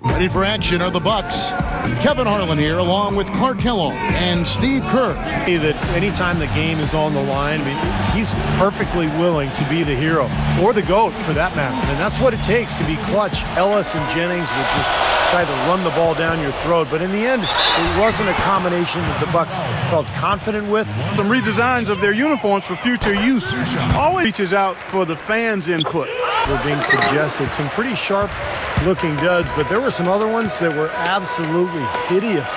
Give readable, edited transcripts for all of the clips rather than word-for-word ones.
Ready for action are the Bucks. Kevin Harlan here, along with Clark Kellogg and Steve Kerr. That anytime the game is on the line, I mean, he's perfectly willing to be the hero, or the GOAT for that matter. And that's what it takes to be clutch. Ellis and Jennings would just try to run the ball down your throat, but in the end, it wasn't a combination that the Bucks felt confident with. Some redesigns of their uniforms for future use always reaches out for the fans' input. Were being suggested some pretty sharp-looking duds, but there were some other ones that were absolutely hideous.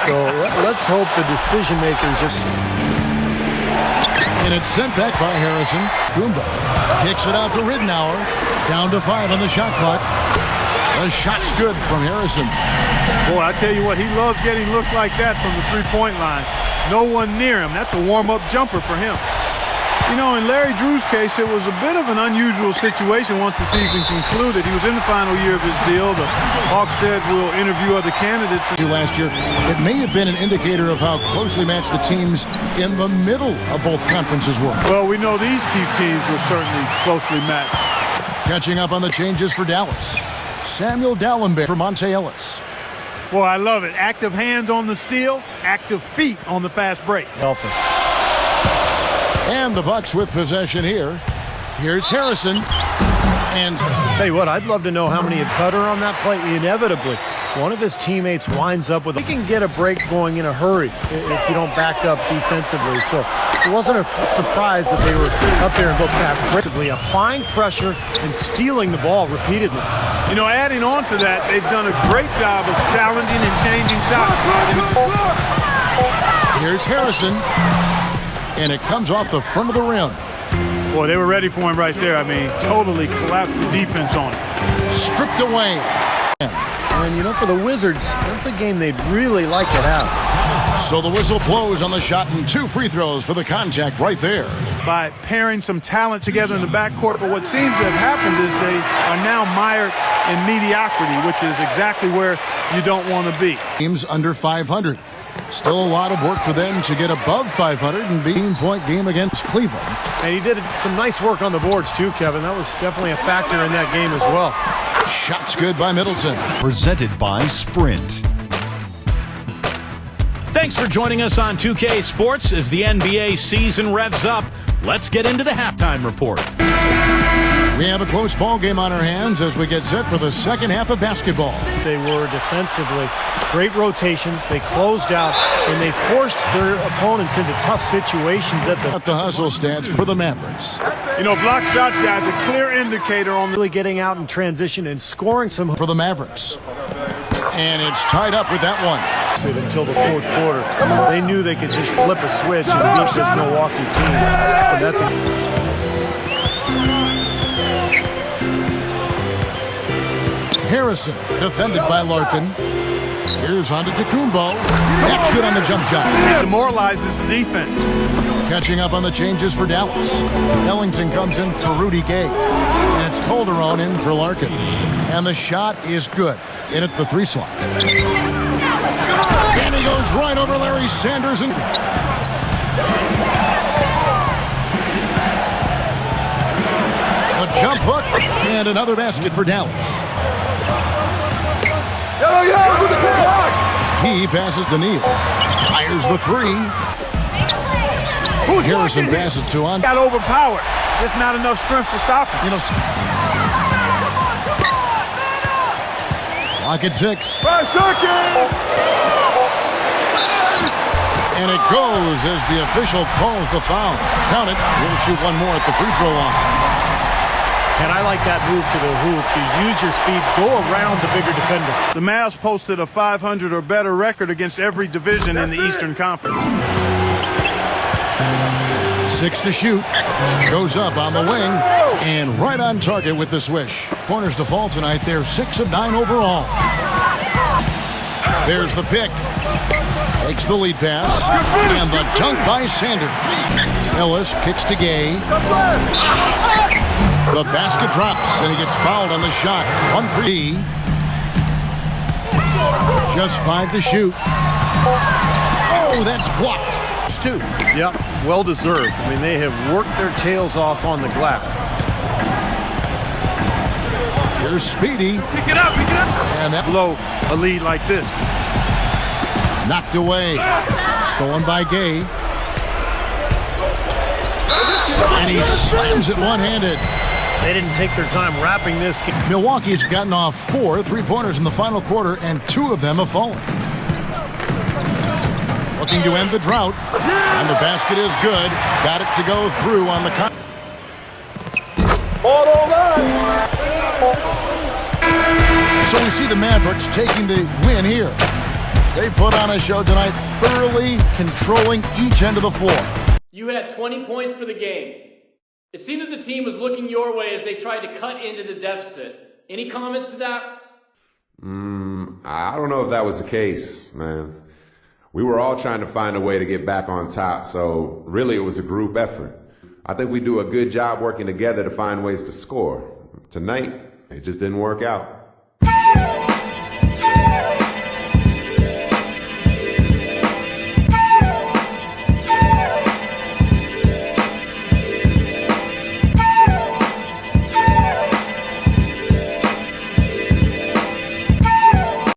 So let's hope the decision makers just. And it's sent back by Harrison. Goomba kicks it out to Ridnour. Down to 5 on the shot clock. The shot's good from Harrison. Boy, I tell you what, he loves getting looks like that from the three-point line. No one near him. That's a warm-up jumper for him. You know, in Larry Drew's case, it was a bit of an unusual situation once the season concluded. He was in the final year of his deal. The Hawks said we'll interview other candidates. Last year, it may have been an indicator of how closely matched the teams in the middle of both conferences were. Well, we know these two teams were certainly closely matched. Catching up on the changes for Dallas. Samuel Dallenberg for Monte Ellis. Boy, I love it. Active hands on the steal, active feet on the fast break. Healthy. And the Bucks with possession here. Here's Harrison. And tell you what, I'd love to know how many had cut her on that play. Inevitably, one of his teammates winds up with he can get a break going in a hurry if you don't back up defensively. So it wasn't a surprise that they were up there and both fast aggressively applying pressure and stealing the ball repeatedly. You know, adding on to that, they've done a great job of challenging and changing shots. Here's Harrison. And it comes off the front of the rim. Boy, they were ready for him right there. I mean, totally collapsed the defense on him. Stripped away. And, you know, for the Wizards, that's a game they'd really like to have. So the whistle blows on the shot and 2 free throws for the contact right there. By pairing some talent together in the backcourt, but what seems to have happened is they are now mired in mediocrity, which is exactly where you don't want to be. Teams under 500. Still a lot of work for them to get above 500 and be a point game against Cleveland. And he did some nice work on the boards too, Kevin. That was definitely a factor in that game as well. Shots good by Middleton. Presented by Sprint. Thanks for joining us on 2K Sports as the NBA season revs up. Let's get into the halftime report. We have a close ball game on our hands as we get set for the second half of basketball. They were defensively great rotations. They closed out and they forced their opponents into tough situations at the hustle stats for the Mavericks. You know, block shots, guys, a clear indicator on really getting out in transition and scoring some for the Mavericks. And it's tied up with that one. Until the fourth quarter. They knew they could just flip a switch and beat this Milwaukee team. And that's Harrison, defended by Larkin. Here's on to Tacumbo. That's good on the jump shot. It demoralizes the defense. Catching up on the changes for Dallas. Ellington comes in for Rudy Gay. And it's Calderon in for Larkin. And the shot is good. In at the 3 slot. And he goes right over Larry Sanders. And a jump hook. And another basket for Dallas. He passes to Neal. Fires the 3. Harrison passes to on. Got overpowered. Just not enough strength to stop him. You know, clock at 6. 5 seconds. And it goes as the official calls the foul. Count it. We'll shoot one more at the free throw line. And I like that move to the hoop. You use your speed, go around the bigger defender. The Mavs posted a 500 or better record against every division in the Eastern Conference. 6 to shoot. Goes up on the wing and right on target with the swish. Corners to fall tonight. They're 6 of 9 overall. There's the pick. Takes the lead pass. And the dunk by Sanders. Ellis kicks to Gay. The basket drops, and he gets fouled on the shot. 1-3. Just 5 to shoot. Oh, that's blocked. 2. Yep, well deserved. I mean, they have worked their tails off on the glass. Here's Speedy. Pick it up. And that Blow a lead like this. knocked away. Stolen by Gay. And he slams it one-handed. They didn't take their time wrapping this game. Milwaukee's gotten off 4 3-pointers in the final quarter, and 2 of them have fallen. Looking to end the drought. And the basket is good. Got it to go through on the cut. So we see the Mavericks taking the win here. They put on a show tonight, thoroughly controlling each end of the floor. You had 20 points for the game. It seemed that the team was looking your way as they tried to cut into the deficit. Any comments to that? I don't know if that was the case, man. We were all trying to find a way to get back on top, so really it was a group effort. I think we do a good job working together to find ways to score. Tonight, it just didn't work out.